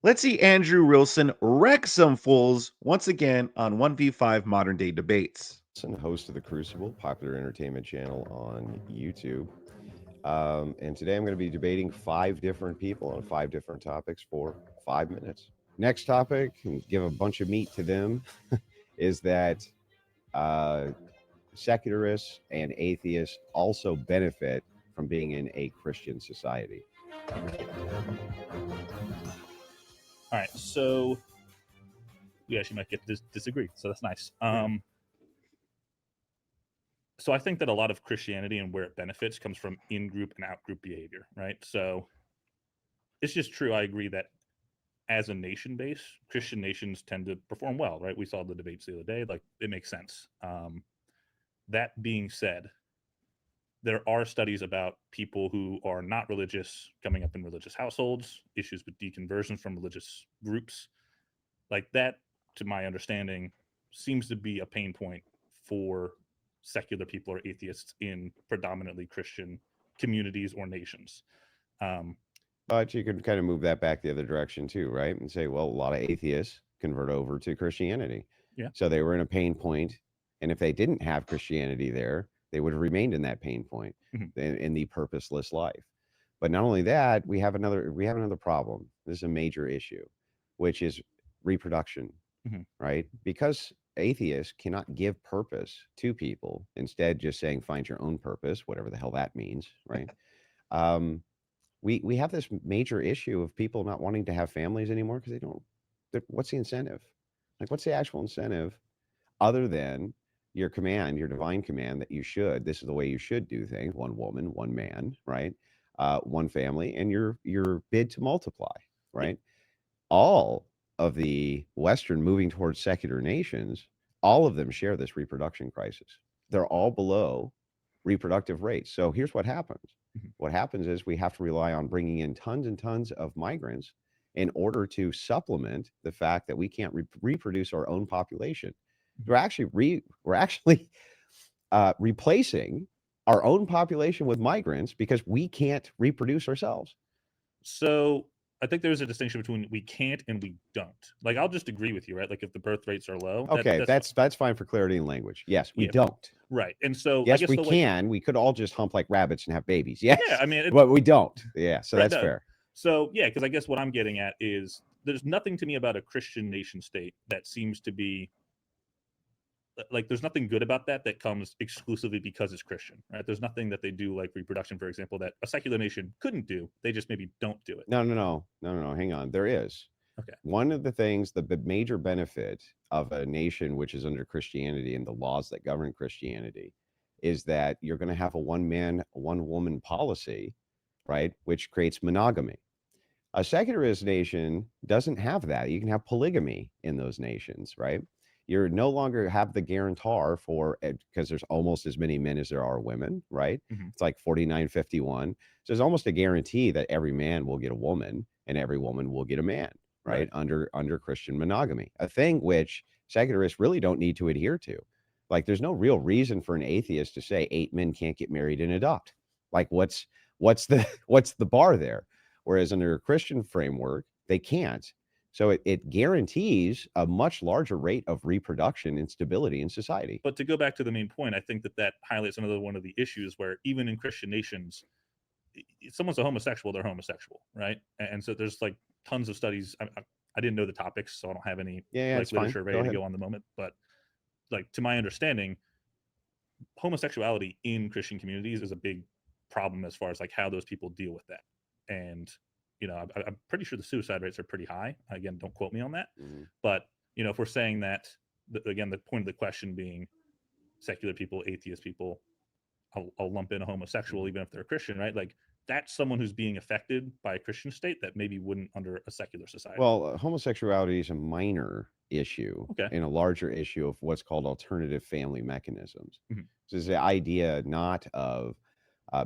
Let's see Andrew Wilson wreck some fools once again on 1v5 modern day debates. And host of the Crucible, popular entertainment channel on YouTube. And today I'm going to be debating 5 different people on 5 different topics for 5 minutes. Next topic, and give a bunch of meat to them, is that uh, secularists and atheists also benefit from being in a Christian society. All right, so we actually might get to disagree, so that's nice. So I think that a lot of Christianity and where it benefits comes from in-group and out-group behavior, right? So it's just true. I agree that as a nation base, Christian nations tend to perform well, right? We saw the debates the other day; like it makes sense. That being said, there are studies about people who are not religious coming up in religious households, issues with deconversion from religious groups, like that. To my understanding, seems to be a pain point for secular people or atheists in predominantly Christian communities or nations. Um, But you could kind of move that back the other direction too, right? And say, well, a lot of atheists convert over to Christianity. yeah, So they were in a pain point, and if they didn't have Christianity there, they would have remained in that pain point, mhm, in the purposeless life. But not only that, we have another problem. This is a major issue, which is reproduction, mhm. right? Because atheists cannot give purpose to people, instead just saying find your own purpose, whatever the hell that means, right? Um, we have this major issue of people not wanting to have families anymore because they don't. What's the incentive? Like, what's the actual incentive other than your command, your divine command that you should? This is the way you should do things: one woman, one man, right? One family, and your bid to multiply, Yeah, right? All of the Western moving towards secular nations, all of them share this reproduction crisis. They're all below reproductive rates. So here's what happens. mhm. What happens is we have to rely on bringing in tons and tons of migrants in order to supplement the fact that we can't reproduce our own population. Mhm. We're actually replacing our own population with migrants because we can't reproduce ourselves. So I think there's a distinction between we can't and we don't. Like I'll just agree with you, right? Like if the birth rates are low, Okay, that's fine. that's fine for clarity in language. Yes, we Yeah, don't. right. And so I Yes, guess we the way, can. We could all just hump like rabbits and have babies. yeah, Yes, I mean, but we don't. Yeah, so right. that's No. fair. So yeah, because I guess what I'm getting at is there's nothing to me about a Christian nation state that seems to be like there's nothing good about that that comes exclusively because it's Christian, right? There's nothing that they do like reproduction, for example, that a secular nation couldn't do. They just maybe don't do it. No, no, no, no, no, no. Hang on. There is Okay. one of the things, the major benefit of a nation which is under Christianity and the laws that govern Christianity is that you're going to have a one man, one woman policy, right? Which creates monogamy. A secularist nation doesn't have that. You can have polygamy in those nations, right? You're no longer have the guarantor for because there's almost as many men as there are women, right? Hmm. It's like 49-51. So there's almost a guarantee that every man will get a woman and every woman will get a man, right? Right. Under Christian monogamy, a thing which secularists really don't need to adhere to. Like there's no real reason for an atheist to say 8 men can't get married and adopt. Like what's the what's the bar there? Whereas under a Christian framework, they can't. So it guarantees a much larger rate of reproduction and stability in society. But to go back to the main point, I think that that highlights another one of the issues where even in Christian nations, if someone's a homosexual, they're homosexual, right? And so there's like tons of studies. I didn't know the topics, so I don't have any Yeah, yeah, like it's fine. literature Go ready to ahead. go on the moment. But like to my understanding, homosexuality in Christian communities is a big problem as far as like how those people deal with that. And I'm pretty sure the suicide rates are pretty high. Again, don't quote me on that. Mhm. But if we're saying that, again, the point of the question being secular people, atheist people, I'll lump in a homosexual Mhm. even if they're a Christian, right? Like that's someone who's being affected by a Christian state that maybe wouldn't under a secular society. Well, homosexuality is a minor issue Okay. in a larger issue of what's called alternative family mechanisms. Mhm. So it's the idea not of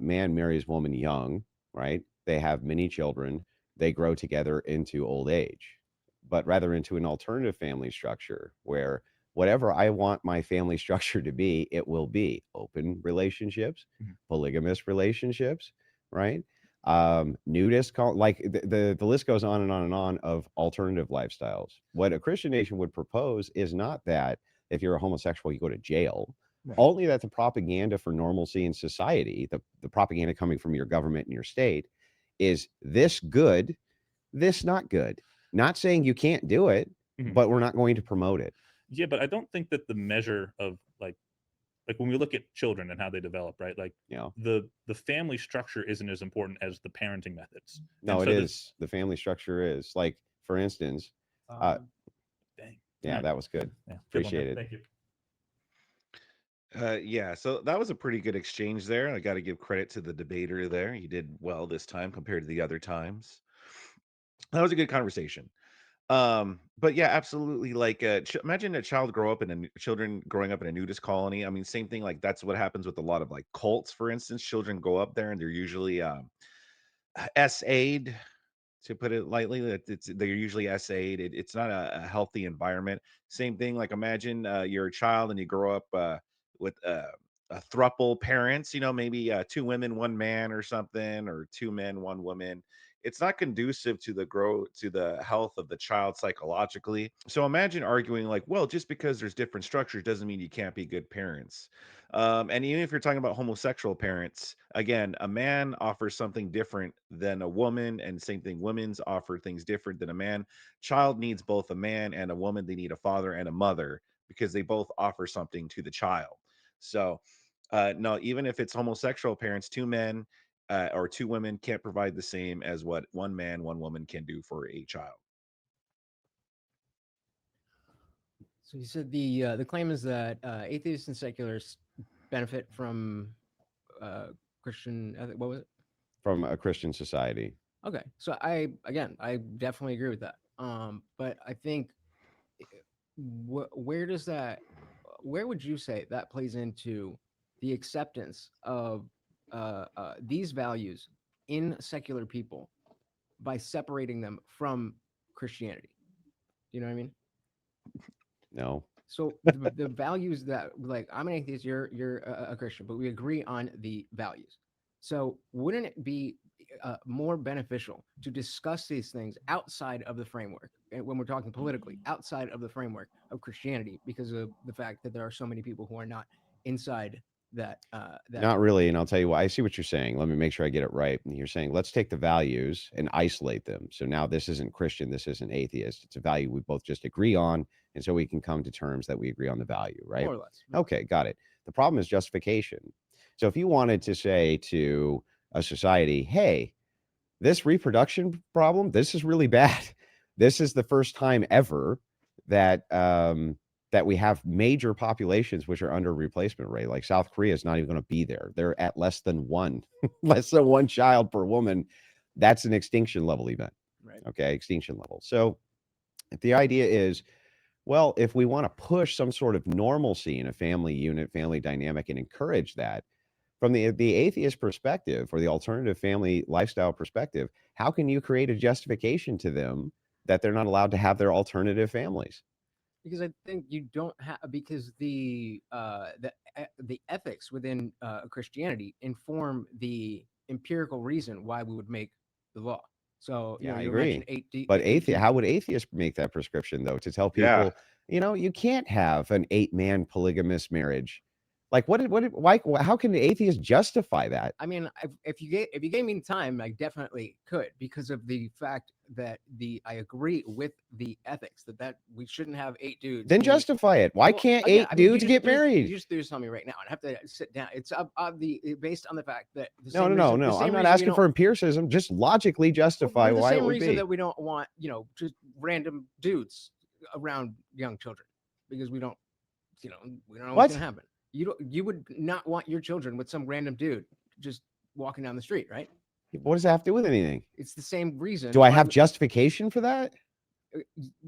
man marries woman young, right? They have many children, they grow together into old age, but rather into an alternative family structure where whatever I want my family structure to be, it will be open relationships, Mhm. polygamous relationships, right? Nudist, like the list goes on and on and on of alternative lifestyles. What a Christian nation would propose is not that if you're a homosexual, you go to jail. Right. Only that the propaganda for normalcy in society, the propaganda coming from your government and your state, is this good, this not good. Not saying you can't do it, Mhm. but we're not going to promote it. Yeah, but I don't think that the measure of like when we look at children and how they develop, right? Like You know, the family structure isn't as important as the parenting methods. no, And it so is. The family structure is like, for instance, uh, Dang. yeah, Alright. that was good. Yeah, good one, Appreciate man. it. Thank you. Yeah, so that was a pretty good exchange there. I got to give credit to the debater there. He did well this time compared to the other times. That was a good conversation. But yeah, absolutely. Like, imagine a child grow up in children growing up in a nudist colony. I mean, same thing. Like, that's what happens with a lot of like cults, for instance. Children go up there and they're usually SA'd, to put it lightly. That they're usually SA'd. It's not a healthy environment. Same thing. Like, imagine you're a child and you grow up with a thruple parents. You know, maybe two women, one man, or something, or two men, one woman. It's not conducive to the health of the child psychologically. So imagine arguing like, well, just because there's different structures doesn't mean you can't be good parents. And even if you're talking about homosexual parents, again, a man offers something different than a woman, and same thing, women's offer things different than a man. Child needs both a man and a woman. They need a father and a mother because they both offer something to the child. So, no, even if it's homosexual parents, two men or two women can't provide the same as what one man, one woman can do for a child. So you said the claim is that atheists and secularists benefit from Christian ethic. What was it? From a Christian society. Okay, so I definitely agree with that. But I think where does that where would you say that plays into the acceptance of these values in secular people by separating them from Christianity? You know what I mean? No. So the values that, like, I'm an atheist, you're a Christian, but we agree on the values. So wouldn't it be more beneficial to discuss these things outside of the framework, and when we're talking politically, outside of the framework of Christianity, because of the fact that there are so many people who are not inside that Not really. And I'll tell you why. I see what you're saying. Let me make sure I get it right. And you're saying, let's take the values and isolate them. So now this isn't Christian, this isn't atheist. It's a value we both just agree on. And so we can come to terms that we agree on the value, right? more or less. Okay, got it. The problem is justification. So if you wanted to say to a society, hey, this reproduction problem, this is really bad. This is the first time ever that that we have major populations which are under replacement rate. Like South Korea is not even going to be there. They're at less than one, less than one child per woman. That's an extinction level event. Right. Okay, extinction level. So if the idea is, well, if we want to push some sort of normalcy in a family unit, family dynamic, and encourage that, from the atheist perspective or the alternative family lifestyle perspective, how can you create a justification to them that they're not allowed to have their alternative families? Because I think you don't have, because the ethics within Christianity inform the empirical reason why we would make the law. So Yeah, I you agree. mentioned But how would atheists make that prescription though? To tell Yeah. people, you can't have an 8-man polygamous marriage. Like why, how can the atheist justify that? I mean, if you gave me time, I definitely could, because of the fact that I agree with the ethics that we shouldn't have 8 dudes. Then justify it. Why Well, can't again, 8 I mean, dudes get married? You just threw this on me right now. I have to sit down. It's based on the fact that the No, same no, reason, no, the no. same I'm not reason we asking don't- for empiricism. Just logically justify the why it same would reason be. that we don't want just random dudes around young children, because we don't know What? what's gonna happen. You would not want your children with some random dude just walking down the street, right? What does that have to do with anything? It's the same reason. Do I why have justification for that?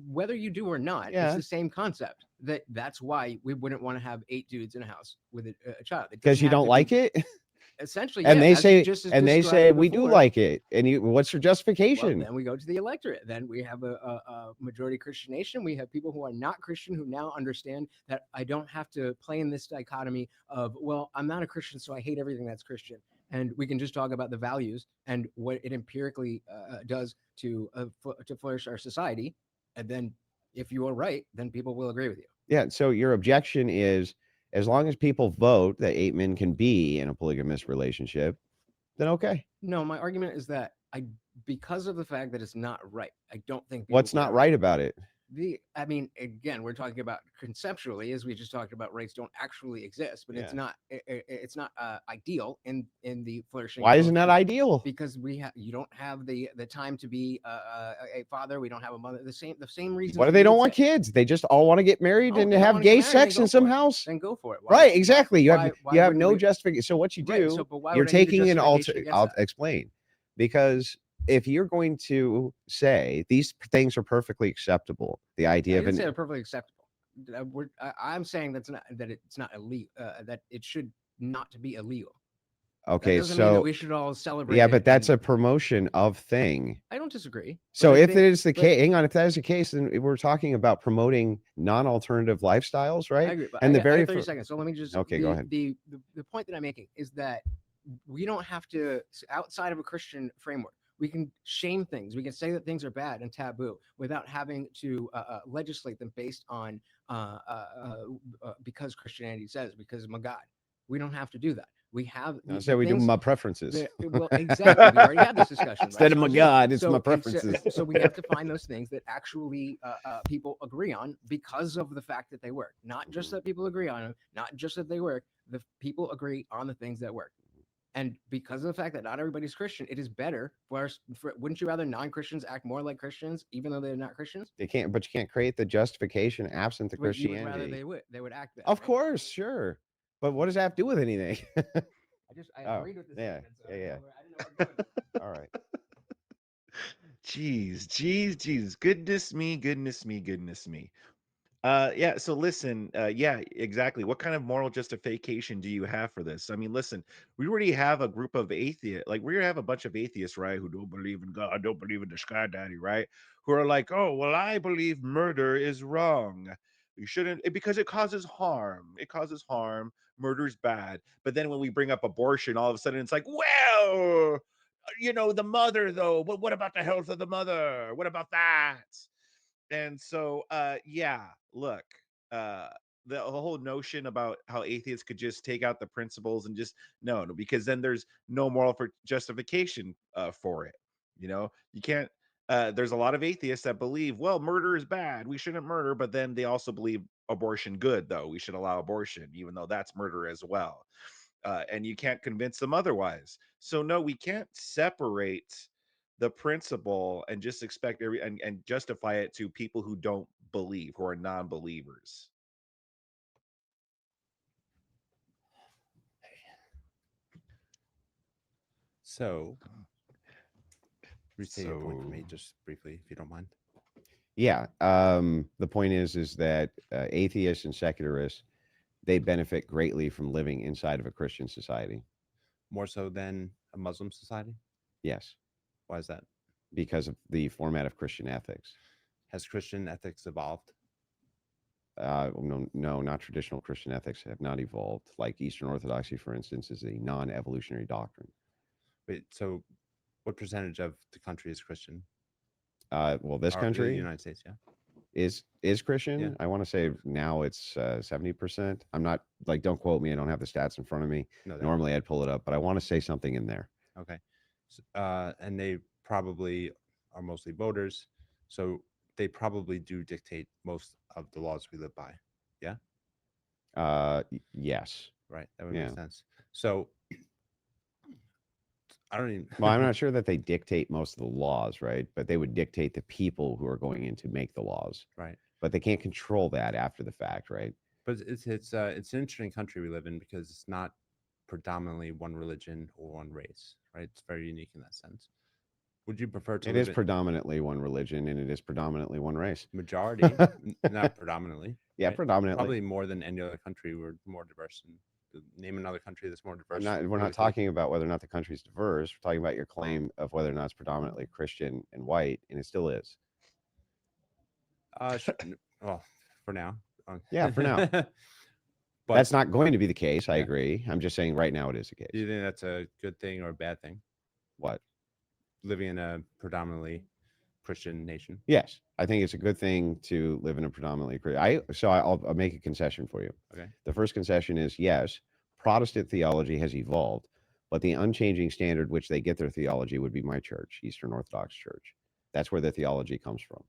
whether you do or not, Yeah. it's the same concept. That's why we wouldn't want to have 8 dudes in a house with a child. Because you don't like it? Essentially, And yeah, they as you say, just and they described say we do before. like it. And what's your Well, justification? then we go to the electorate. Then we have a majority Christian nation. We have people who are not Christian who now understand that I don't have to play in this dichotomy of, well, I'm not a Christian, so I hate everything that's Christian. and we can just talk about the values and what it empirically does to flourish our society. And then, if you are right, then people will agree with you. Yeah. So your objection is, as long as people vote that 8 men can be in a polygamous relationship, then okay. No, my argument is that because of the fact that it's not right, I don't think people What's can not have right about it? I mean, again, we're talking about conceptually, as we just talked about, rights don't actually exist, but Yeah. it's not ideal in the flourishing. Why of isn't that ideal? Because you don't have the time to be a father. We don't have a mother. The same reason. What if they don't want kids? They just all want to get married and have gay sex in some house. Then go for it. Right, exactly. You why have wouldn't no we- justification. So what you Right, do, so, but why you're would I need a taking an justification against I'll that? explain. Because if you're going to say these things are perfectly acceptable, the I idea of didn't say an they're perfectly acceptable. I'm saying that it's not illegal. That it should not be illegal. That okay, doesn't mean that so we should all celebrate. yeah, it but that's and- a promotion of thing. I don't disagree. So but I if think- it is the but- case, hang on, if that is the case, then we're talking about promoting non-alternative lifestyles, I right? agree. But And I the got very 30 fir- seconds. So let me just. Okay, go ahead. The point that I'm making is that we don't have to, outside of a Christian framework, we can shame things. We can say that things are bad and taboo without having to legislate them based on because Christianity says, because of my God. We don't have to do that. We have. I say we do things my preferences. well, exactly. We already had this discussion. Instead of my God, it's So my preferences. So we have to find those things that actually people agree on because of the fact that they work. Not just that people agree on them, not just that they work. The people agree on the things that work. And because of the fact that not everybody's Christian, it is better for us. Wouldn't you rather non-Christians act more like Christians, even though they're not Christians? They can't, but you can't create the justification absent the But you would rather Christianity. they would act that. Of right? course, sure. But what does that have to do with anything? I Oh, agreed with this. yeah, statement, so yeah, I yeah. didn't know where I'm going. All right. Jeez. Goodness me. Yeah, so listen, yeah, exactly. What kind of moral justification do you have for this? I mean, listen, we already have a group of atheists, like we have a bunch of atheists, right, who don't believe in God, don't believe in the sky daddy, right? Who are like, oh, well, I believe murder is wrong. You shouldn't because it causes harm. It causes harm. Murder's bad. But then when we bring up abortion, all of a sudden it's like, well, the mother though, but what about the health of the mother? What about that? And so yeah, look, uh the whole notion about how atheists could just take out the principles and just no, because then there's no moral for justification for it. You can't there's a lot of atheists that believe, well, murder is bad, we shouldn't murder, but then they also believe abortion good, though we should allow abortion even though that's murder as well. And you can't convince them otherwise. So no, we can't separate the principle and just expect and justify it to people who don't believe, who are non-believers. So, restate your point for me just briefly, if you don't mind. Yeah. The point is that atheists and secularists, they benefit greatly from living inside of a Christian society. More so than a Muslim society? Yes, Why is that? because of the format of Christian ethics. Has Christian ethics evolved? No, not traditional Christian ethics have not evolved. Like Eastern Orthodoxy, for instance, is a non-evolutionary doctrine. Wait, so what percentage of the country is Christian? Well, this The country United States, yeah. is Christian. Yeah. I want to say now it's 70%. I'm not like, don't quote me. I don't have the stats in front of me. No, Normally I'd pull it up, but I want to say something in there. okay. And they probably are mostly voters, so they probably do dictate most of the laws we live by. Yeah. Yes. Right. That would Yeah. make sense. So I don't even. Well, I'm not sure that they dictate most of the laws, right? But they would dictate the people who are going in to make the laws. Right. But they can't control that after the fact, right? But it's an interesting country we live in because it's not predominantly one religion or one race, right? It's very unique in that sense. Would you prefer to It live is in predominantly one religion and it is predominantly one race. majority, not predominantly? Yeah, right? predominantly. Probably more than any other country. We're more diverse. Name another country that's more diverse. We're not politically. talking about whether or not the country's diverse. We're talking about your claim of whether or not it's predominantly Christian and white, and it still is. Well, for now. Yeah, for now. But That's not going to be the case. I Yeah. agree. I'm just saying right now it is the do case. you think that's a good thing or a bad thing? What? Living in a predominantly Christian nation. Yes, I think it's a good thing to live in a predominantly I'll make a concession for you. Okay. The first concession is yes, Protestant theology has evolved, but the unchanging standard which they get their theology would be my church, Eastern Orthodox Church. That's where the theology comes from.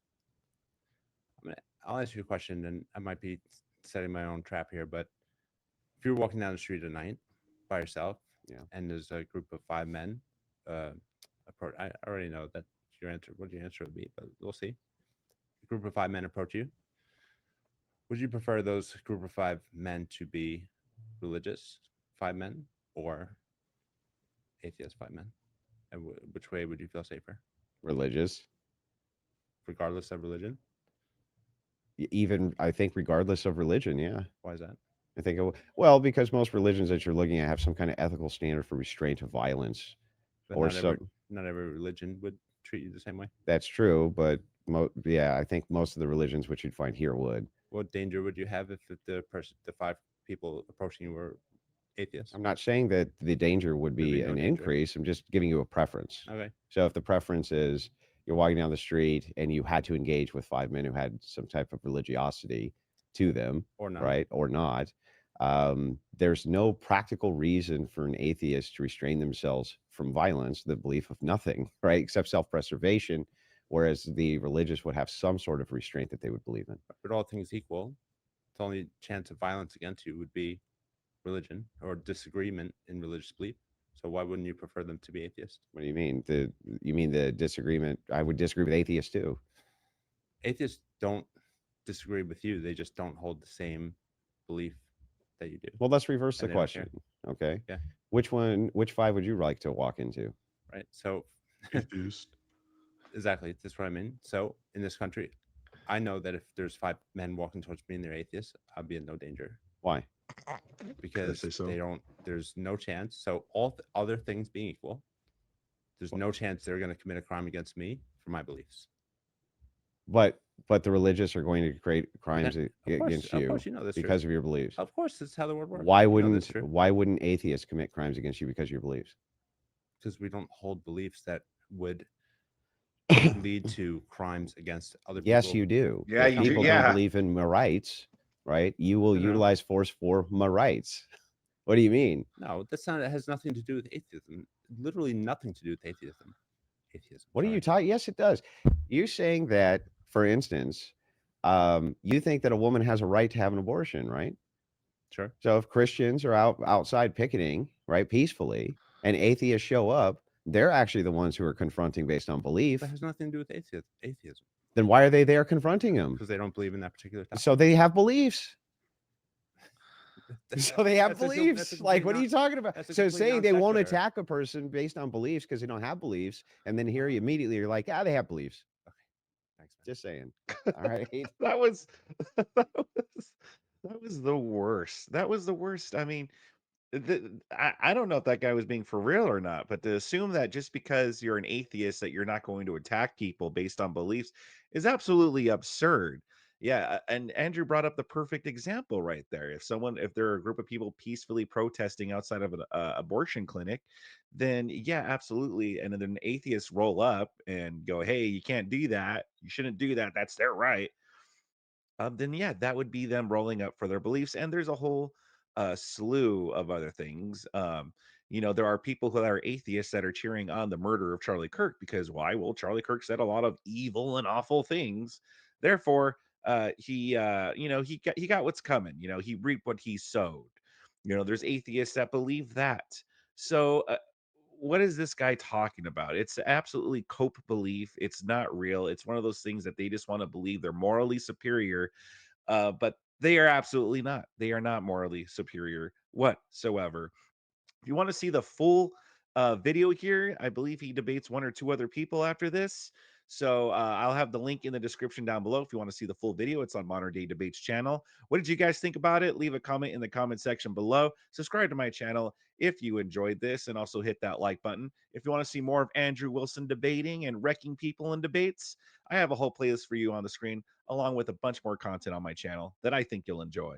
I'll ask you a question, and I might be setting my own trap here, but if you're walking down the street at night by yourself, Yeah. and there's a group of 5 men, I already know that your answer, what your answer would be, but we'll see. A group of 5 men approach you. Would you prefer those group of 5 men to be religious 5 men or atheist 5 men? And which way would you feel safer, Religious, regardless of religion? even I think regardless of religion, yeah. Why is that? I think well, because most religions that you're looking at have some kind of ethical standard for restraint of violence, But or not every religion would treat you the same way. that's true, but yeah, I think most of the religions which you'd find here would. What danger would you have if the 5 people approaching you were atheists? I'm not saying that the danger would There'd be be no an danger. increase. I'm just giving you a preference. Okay. So if the preference is you're walking down the street and you had to engage with 5 men who had some type of religiosity to them, Or not. right, or not, there's no practical reason for an atheist to restrain themselves from violence, the belief of nothing, right, except self-preservation, whereas the religious would have some sort of restraint that they would believe in. But all things equal, the only chance of violence against you would be religion or disagreement in religious belief. So why wouldn't you prefer them to be atheists? What do you mean? You mean the disagreement? I would disagree with atheists too. Atheists don't disagree with you. They just don't hold the same belief that you do. Well, let's reverse the And they don't care. question. Okay. Yeah. Which 5 would you like to walk into? Right. So Atheist. exactly, that's what I mean. So in this country, I know that if there's 5 men walking towards me and they're atheists, I'll be in no danger Why? because say so. they don't. There's no chance. So all other things being equal, there's no chance they're going to commit a crime against me for my beliefs. But the religious are going to create crimes against Of you course, you know that's because true. of your beliefs. Of course, that's how the world works. Why You know that's wouldn't atheists commit crimes against you because of your beliefs? because we don't hold beliefs that would lead to crimes against other people. Yes, you do. Yeah, If you do, people yeah. don't believe in my rights, right? You will No. utilize force for my rights. What do you mean? No, that's not. It has nothing to do with atheism. Literally nothing to do with atheism. What are you sorry. talking? Yes, it does. You saying that, for instance, you think that a woman has a right to have an abortion, right? Sure. So if Christians are outside picketing, right, peacefully, and atheists show up, they're actually the ones who are confronting based on belief. That has nothing to do with atheism Then why are they there confronting them? because they don't believe in that particular topic. So they have beliefs. That's- So they have that's a beliefs. Like, complete what are you talking about? that's a So complete saying non they won't sequitur. attack a person based on beliefs because they don't have beliefs, and then here you immediately you're like, they have beliefs. Thanks, man. Just saying. All right. That was that was the worst. That was the worst. I mean, I don't know if that guy was being for real or not, but to assume that just because you're an atheist that you're not going to attack people based on beliefs is absolutely absurd. Yeah, and Andrew brought up the perfect example right there. If there are a group of people peacefully protesting outside of an abortion clinic, then yeah, absolutely. And then an atheist roll up and go, "Hey, you can't do that. You shouldn't do that. That's their right." Then yeah, that would be them rolling up for their beliefs. And there's a whole slew of other things. There are people who are atheists that are cheering on the murder of Charlie Kirk because why? Well, Charlie Kirk said a lot of evil and awful things. Therefore, he got what's coming. He reaped what he sowed. There's atheists that believe that. So what is this guy talking about? It's absolutely cope belief. It's not real. It's one of those things that they just want to believe they're morally superior, but they are absolutely not. They are not morally superior whatsoever. If you want to see the full video here, I believe he debates 1 or 2 other people after this. So I'll have the link in the description down below if you want to see the full video. It's on Modern Day Debates channel. What did you guys think about it? Leave a comment in the comment section below. Subscribe to my channel if you enjoyed this, and also hit that like button. If you want to see more of Andrew Wilson debating and wrecking people in debates, I have a whole playlist for you on the screen, along with a bunch more content on my channel that I think you'll enjoy.